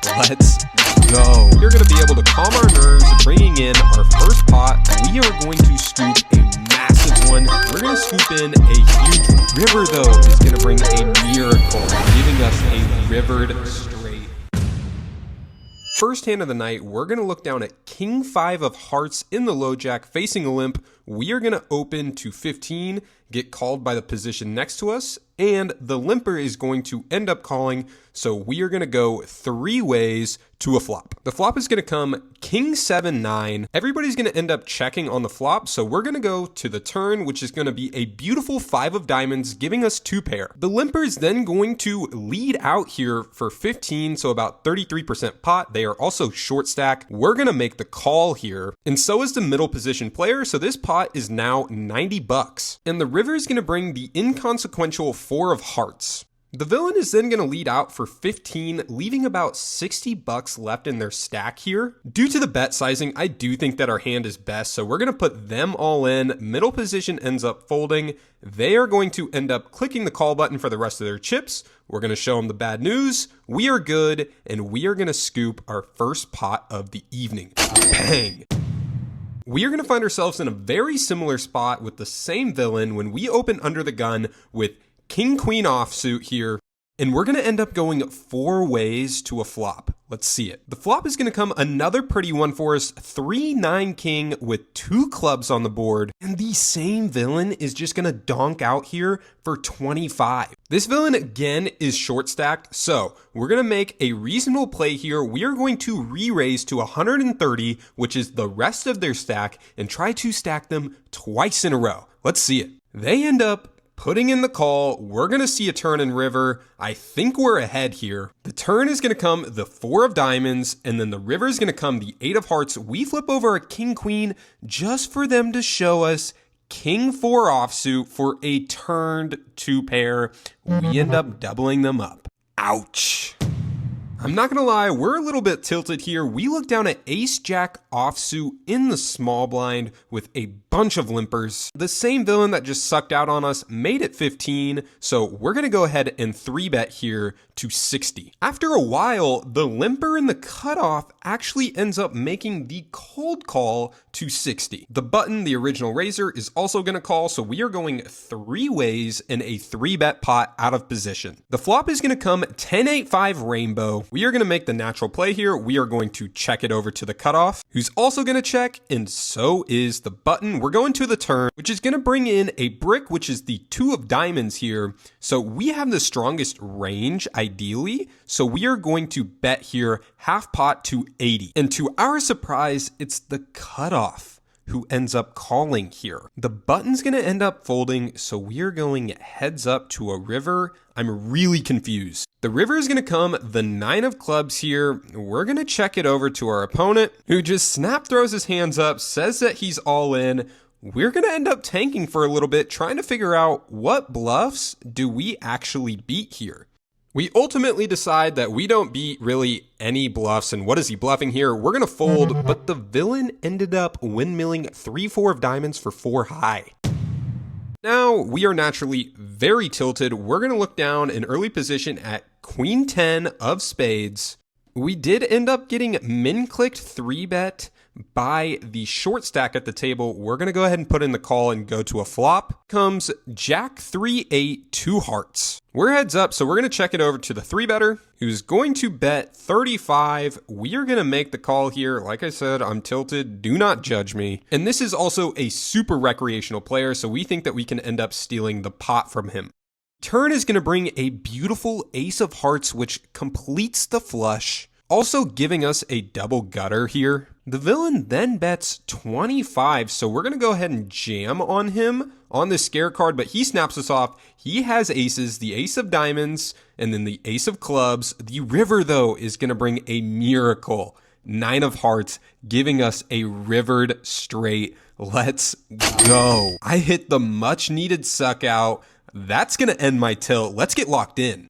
pot. Let's go. We're going to be able to calm our nerves, bringing in our first pot. We are going to scoop a massive one. We're going to scoop in a huge one. River, though, is going to bring a miracle, giving us a rivered straight. First hand of the night, we're going to look down at King 5 of hearts in the low jack facing a limp. We are going to open to 15, get called by the position next to us, and the limper is going to end up calling, so we are going to go 3 ways to a flop. The flop is going to come King 7 9. Everybody's going to end up checking on the flop, so we're going to go to the turn, which is going to be a beautiful 5 of diamonds, giving us 2 pair. The limper is then going to lead out here for 15, so about 33% pot. They are also short stack. We're going to make the call here, and so is the middle position player, so this pot is now 90 bucks. And the river is going to bring the inconsequential 4 of hearts. The villain is then going to lead out for 15, leaving about 60 bucks left in their stack here. Due to the bet sizing, I do think that our hand is best, so we're going to put them all in. Middle position ends up folding. They are going to end up clicking the call button for the rest of their chips. We're going to show them the bad news. We are good, and we are going to scoop our first pot of the evening. Bang! We are going to find ourselves in a very similar spot with the same villain when we open under the gun with King Queen offsuit here, and we're going to end up going 4 ways to a flop. Let's see it. The flop is going to come another pretty one for us, 3 9 king with 2 clubs on the board, and the same villain is just going to donk out here for 25. This villain again is short stacked, so we're going to make a reasonable play here. We are going to re-raise to 130, which is the rest of their stack, and try to stack them twice in a row. Let's see it. They end up putting in the call. We're going to see a turn in river. I think we're ahead here. The turn is going to come the 4 of diamonds, and then the river is going to come the 8 of hearts. We flip over a king queen just for them to show us King 4 offsuit for a turned 2 pair. We end up doubling them up. Ouch. I'm not gonna lie, we're a little bit tilted here. We look down at Ace Jack offsuit in the small blind with a bunch of limpers. The same villain that just sucked out on us made it 15, so we're gonna go ahead and 3-bet here to 60. After a while, the limper in the cutoff actually ends up making the cold call to 60. The button, the original raiser, is also gonna call, so we are going 3 ways in a 3-bet pot out of position. The flop is gonna come 10-8-5 rainbow. We are going to make the natural play here. We are going to check it over to the cutoff, who's also going to check, and so is the button. We're going to the turn, which is going to bring in a brick, which is the 2 of diamonds here. So we have the strongest range, ideally. So we are going to bet here half pot to 80. And to our surprise, it's the cutoff who ends up calling here. The button's going to end up folding, so we are going heads up to a river. I'm really confused. The river is going to come the 9 of clubs here. We're going to check it over to our opponent, who just snap throws his hands up, says that he's all in. We're going to end up tanking for a little bit, trying to figure out what bluffs do we actually beat here. We ultimately decide that we don't beat really any bluffs, and what is he bluffing here? We're going to fold, but the villain ended up windmilling 3-4 of diamonds for 4 high. Now, we are naturally very tilted. We're going to look down in early position at Queen 10 of spades. We did end up getting min-clicked 3-bet by the short stack at the table. We're going to go ahead and put in the call and go to a flop. Comes Jack 3-8, 2 hearts. We're heads up, so we're going to check it over to the 3-better, who's going to bet 35. We are going to make the call here. Like I said, I'm tilted. Do not judge me. And this is also a super recreational player, so we think that we can end up stealing the pot from him. Turn is going to bring a beautiful ace of hearts, which completes the flush, also giving us a double gutter here. The villain then bets 25, so we're going to go ahead and jam on him on the scare card, but he snaps us off. He has aces, the ace of diamonds, and then the ace of clubs. The river, though, is going to bring a miracle. 9 of hearts, giving us a rivered straight. Let's go. I hit the much needed suck out. That's going to end my tilt. Let's get locked in.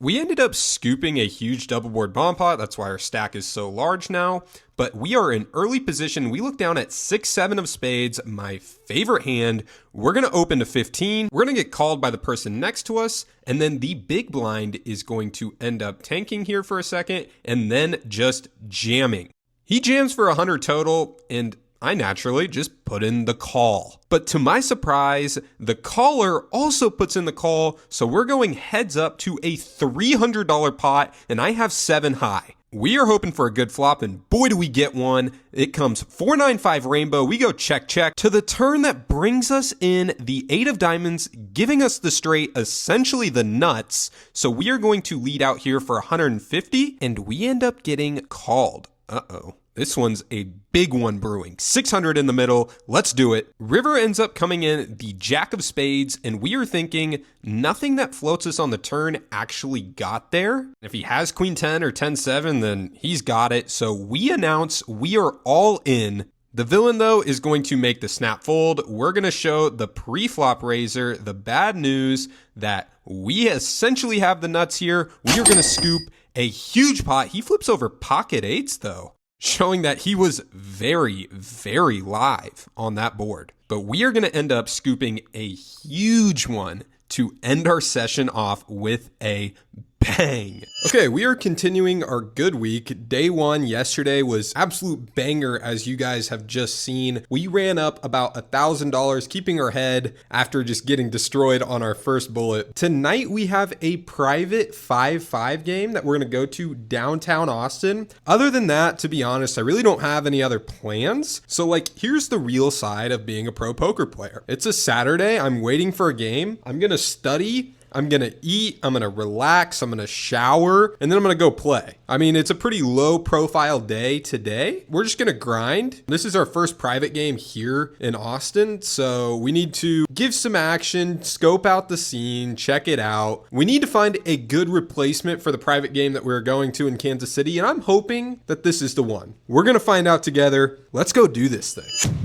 We ended up scooping a huge double board bomb pot. That's why our stack is so large now. But we are in early position. We look down at 6-7 of spades, my favorite hand. We're going to open to 15. We're going to get called by the person next to us. And then the big blind is going to end up tanking here for a second and then just jamming. He jams for 100 total, and I naturally just put in the call. But to my surprise, the caller also puts in the call, so we're going heads up to a $300 pot, and I have 7 high. We are hoping for a good flop, and boy do we get one. It comes 4-9-5 rainbow. We go check, check to the turn that brings us in the 8 of diamonds, giving us the straight, essentially the nuts. So we are going to lead out here for 150, and we end up getting called. Uh-oh. This one's a big one brewing. 600 in the middle. Let's do it. River ends up coming in the jack of spades, and we are thinking nothing that floats us on the turn actually got there. If he has queen 10 or 10-7, then he's got it. So we announce we are all in. The villain, though, is going to make the snap fold. We're going to show the pre-flop raiser the bad news that we essentially have the nuts here. We are going to scoop a huge pot. He flips over pocket eights, though, showing that he was very, very live on that board. But we are going to end up scooping a huge one to end our session off with a bang. Okay, we are continuing our good week. Day one yesterday was absolute banger, as you guys have just seen. We ran up about $1,000, keeping our head after just getting destroyed on our first bullet. Tonight we have a private 5-5 game that we're gonna go to downtown Austin. Other than that, to be honest, I really don't have any other plans. So like, here's the real side of being a pro poker player. It's a Saturday, I'm waiting for a game. I'm gonna study, I'm gonna eat, I'm gonna relax, I'm gonna shower, and then I'm gonna go play. I mean, it's a pretty low profile day today. We're just gonna grind. This is our first private game here in Austin, so we need to give some action, scope out the scene, check it out. We need to find a good replacement for the private game that we're going to in Kansas City, and I'm hoping that this is the one. We're gonna find out together. Let's go do this thing.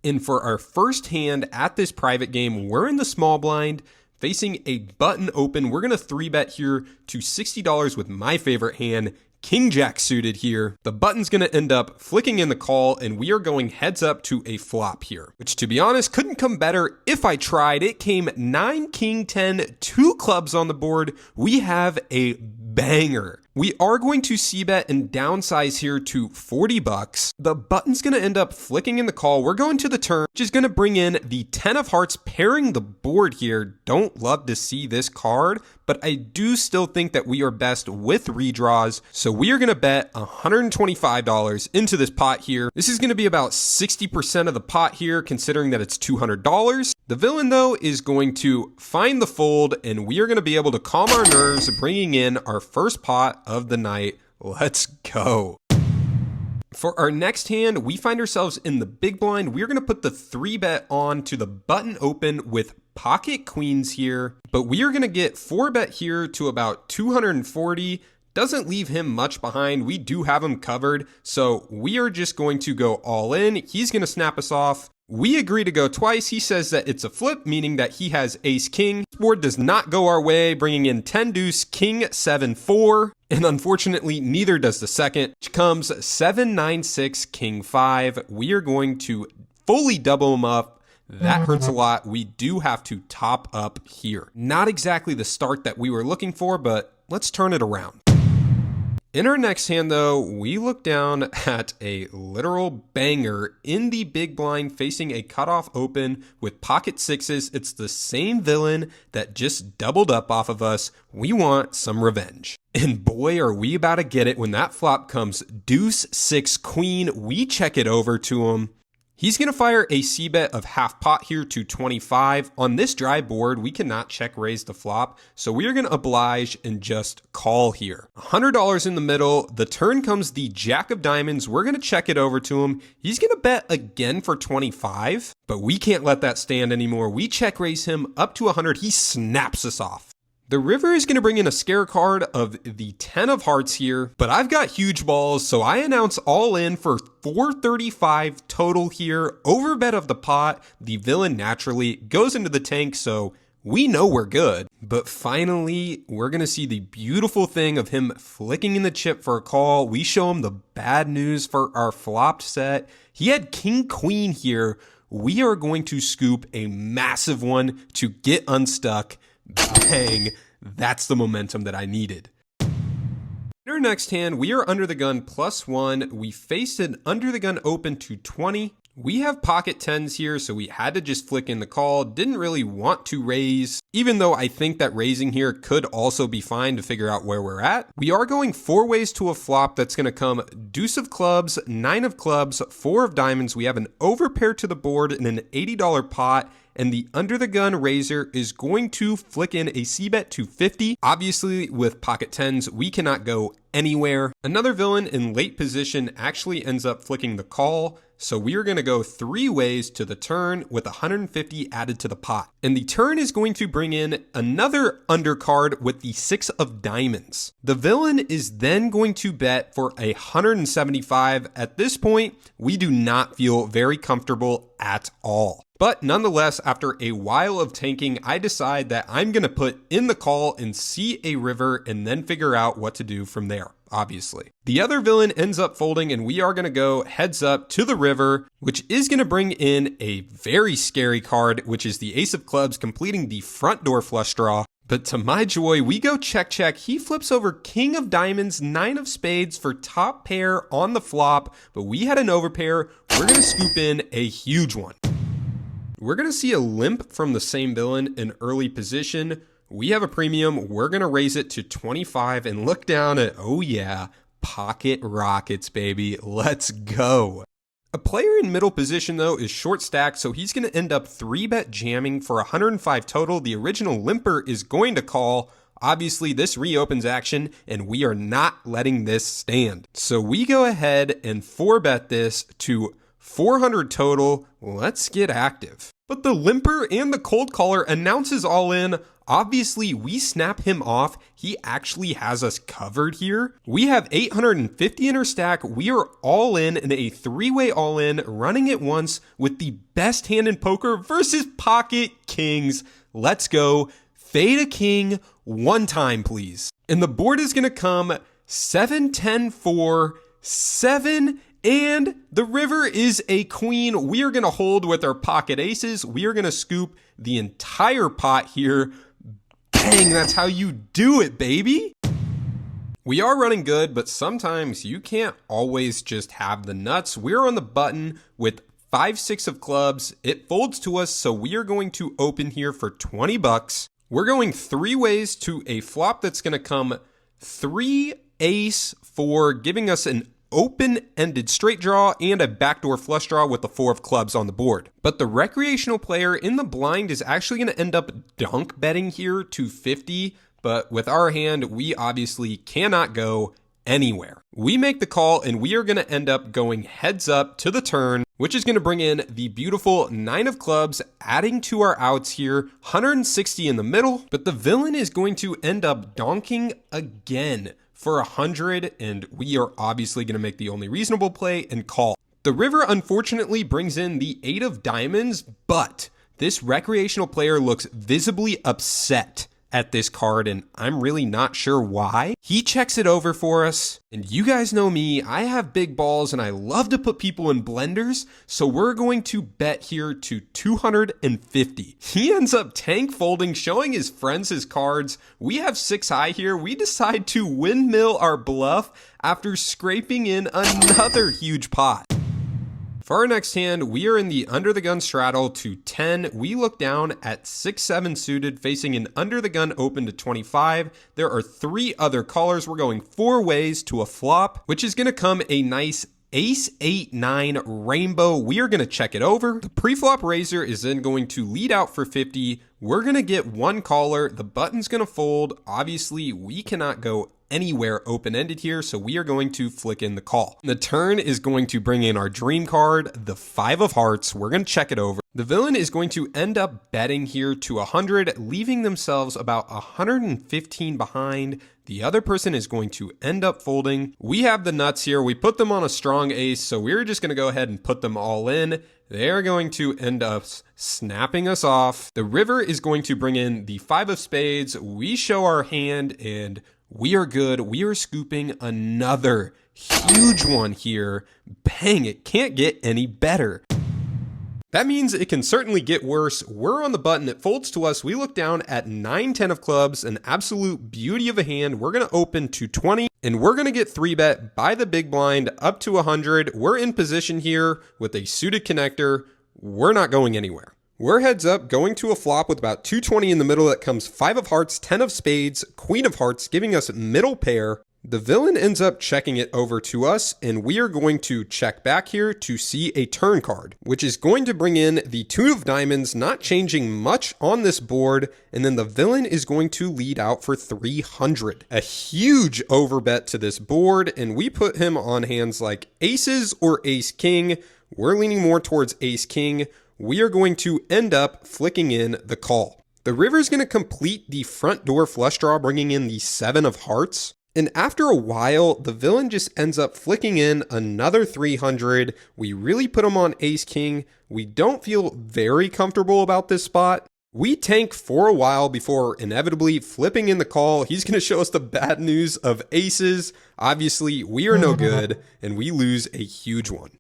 And for our first hand at this private game, we're in the small blind, facing a button open. We're going to 3-bet here to $60 with my favorite hand, King Jack suited here. The button's going to end up flicking in the call, and we are going heads up to a flop here, which to be honest, couldn't come better if I tried. It came 9, King 10, 2 clubs on the board. We have a banger. We are going to c-bet and downsize here to $40. The button's going to end up flicking in the call. We're going to the turn, which is going to bring in the 10 of hearts pairing the board here. Don't love to see this card, but I do still think that we are best with redraws. So we are going to bet $125 into this pot here. This is going to be about 60% of the pot here, considering that it's $200. The villain, though, is going to find the fold, and we are going to be able to calm our nerves, bringing in our first pot of the night. Let's go. For our next hand, we find ourselves in the big blind. We're going to put the 3-bet on to the button open with pocket queens here, but we are going to get 4-bet here to about 240. Doesn't leave him much behind. We do have him covered, so we are just going to go all in. He's going to snap us off. We agree to go twice. He says that it's a flip, meaning that he has ace king. This board does not go our way, bringing in 10 deuce, king 7-4. And unfortunately, neither does the second, which comes 7-9-6, king 5. We are going to fully double him up. That hurts a lot. We do have to top up here. Not exactly the start that we were looking for, but let's turn it around. In our next hand, though, we look down at a literal banger in the big blind facing a cutoff open with pocket sixes. It's the same villain that just doubled up off of us. We want some revenge. And boy, are we about to get it when that flop comes deuce 6 queen. We check it over to him. He's going to fire a c-bet of half pot here to 25. On this dry board, we cannot check raise the flop, so we are going to oblige and just call here. $100 in the middle. The turn comes the jack of diamonds. We're going to check it over to him. He's going to bet again for 25, but we can't let that stand anymore. We check raise him up to 100. He snaps us off. The river is going to bring in a scare card of the 10 of hearts here, but I've got huge balls, so I announce all in for 435 total here. Overbet of the pot. The villain naturally goes into the tank, so we know we're good. But finally, we're going to see the beautiful thing of him flicking in the chip for a call. We show him the bad news for our flopped set. He had king queen here. We are going to scoop a massive one to get unstuck. Bang. That's the momentum that I needed. In our next hand, we are under the gun +1. We faced an under the gun open to 20. We have pocket 10s here, so we had to just flick in the call. Didn't really want to raise, even though I think that raising here could also be fine to figure out where we're at. We are going 4 ways to a flop that's going to come deuce of clubs, 9 of clubs, 4 of diamonds. We have an overpair to the board in an $80 pot. And the under the gun raiser is going to flick in a c-bet to 50. Obviously, with pocket 10s, we cannot go anywhere. Another villain in late position actually ends up flicking the call. So we are going to go 3 ways to the turn with 150 added to the pot. And the turn is going to bring in another undercard with the 6 of diamonds. The villain is then going to bet for 175. At this point, we do not feel very comfortable at all. But nonetheless, after a while of tanking, I decide that I'm going to put in the call and see a river and then figure out what to do from there, obviously. The other villain ends up folding and we are going to go heads up to the river, which is going to bring in a very scary card, which is the ace of clubs completing the front door flush draw. But to my joy, we go check, check. He flips over king of diamonds, 9 of spades for top pair on the flop, but we had an overpair. We're going to scoop in a huge one. We're going to see a limp from the same villain in early position. We have a premium. We're going to raise it to 25 and look down at, oh yeah, pocket rockets, baby. Let's go. A player in middle position, though, is short stacked, so he's going to end up 3-bet jamming for 105 total. The original limper is going to call. Obviously, this reopens action, and we are not letting this stand. So we go ahead and 4-bet this to 400 total. Let's get active. But the limper and the cold caller announces all in. Obviously, we snap him off. He actually has us covered here. We have 850 in our stack. We are all in a 3-way all in, running it once with the best hand in poker versus pocket kings. Let's go. Fade a king one time, please. And the board is going to come 7, 10, 4, 7, and the river is a queen. We are going to hold with our pocket aces. We are going to scoop the entire pot here. Bang, that's how you do it, baby. We are running good, but sometimes you can't always just have the nuts. We're on the button with 5, 6 of clubs. It folds to us, so we are going to open here for 20 bucks. We're going 3 ways to a flop that's going to come 3 ace 4, giving us an open-ended straight draw and a backdoor flush draw with the 4 of clubs on the board. But the recreational player in the blind is actually going to end up donk betting here to 50, but with our hand, we obviously cannot go anywhere. We make the call and we are going to end up going heads up to the turn, which is going to bring in the beautiful 9 of clubs, adding to our outs here, 160 in the middle, but the villain is going to end up donking again for 100, and we are obviously going to make the only reasonable play and call. The river unfortunately brings in the 8 of diamonds, but this recreational player looks visibly upset at this card, and I'm really not sure why. He checks it over for us, and you guys know me, I have big balls and I love to put people in blenders, so we're going to bet here to 250. He ends up tank folding, showing his friends his cards. We have 6 high here. We decide to windmill our bluff after scraping in another huge pot. For our next hand, we are in the under the gun straddle to 10. We look down at 6, 7 suited, facing an under the gun open to 25. There are 3 other callers. We're going 4 ways to a flop, which is going to come a nice ace 8, 9 rainbow. We are going to check it over. The pre-flop raiser is then going to lead out for 50. We're going to get 1 caller. The button's going to fold. Obviously, we cannot go anywhere open-ended here, so we are going to flick in the call. The turn is going to bring in our dream card, the 5 of hearts. We're going to check it over. The villain is going to end up betting here to 100, leaving themselves about 115 behind. The other person is going to end up folding. We have the nuts here. We put them on a strong ace, so we're just going to go ahead and put them all in. they're going to end up snapping us off. The river is going to bring in the 5 of spades. We show our hand and we are good. We are scooping another huge one here. Bang, it can't get any better. That means it can certainly get worse. We're on the button, it folds to us. We look down at 9-10 of clubs, an absolute beauty of a hand. We're gonna open to 20 and we're gonna get 3-bet by the big blind up to 100. We're in position here with a suited connector. We're not going anywhere. We're heads up going to a flop with about 220 in the middle. That comes 5 of hearts, 10 of spades, queen of hearts, giving us middle pair. The villain ends up checking it over to us, and we are going to check back here to see a turn card, which is going to bring in the 2 of diamonds, not changing much on this board, and then the villain is going to lead out for 300. A huge overbet to this board, and we put him on hands like aces or ace-king. We're leaning more towards ace-king. We are going to end up flicking in the call. The river is going to complete the front door flush draw, bringing in the 7 of hearts. And after a while, the villain just ends up flicking in another 300. We really put him on ace-king. We don't feel very comfortable about this spot. We tank for a while before inevitably flipping in the call. He's going to show us the bad news of aces. Obviously, we are no good, and we lose a huge one.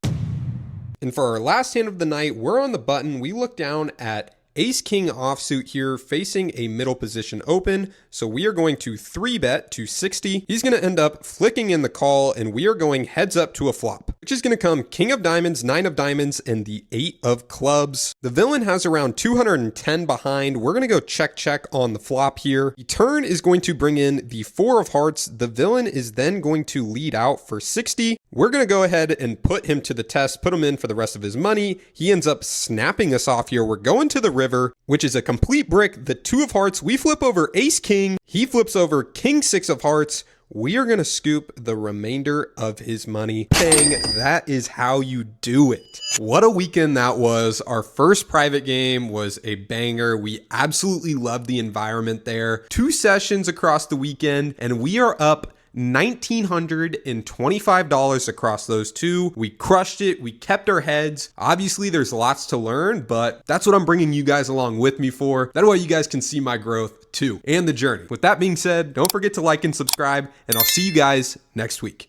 And for our last hand of the night, we're on the button. We look down at ace-king offsuit here, facing a middle position open. So we are going to 3-bet to 60. He's going to end up flicking in the call, and we are going heads up to a flop, which is going to come king of diamonds, 9 of diamonds, and the 8 of clubs. The villain has around 210 behind. We're going to go check on the flop here. The turn is going to bring in the 4 of hearts. The villain is then going to lead out for 60. We're going to go ahead and put him to the test, put him in for the rest of his money. He ends up snapping us off here. We're going to the river, which is a complete brick. The 2 of hearts, we flip over ace-king. He flips over king 6 of hearts. We are going to scoop the remainder of his money. Bang, that is how you do it. What a weekend that was. Our first private game was a banger. We absolutely loved the environment there. 2 sessions across the weekend, and we are up $1,925 across those 2. We crushed it. We kept our heads. Obviously, there's lots to learn, but that's what I'm bringing you guys along with me for. That way you guys can see my growth too and the journey. With that being said, don't forget to like and subscribe, and I'll see you guys next week.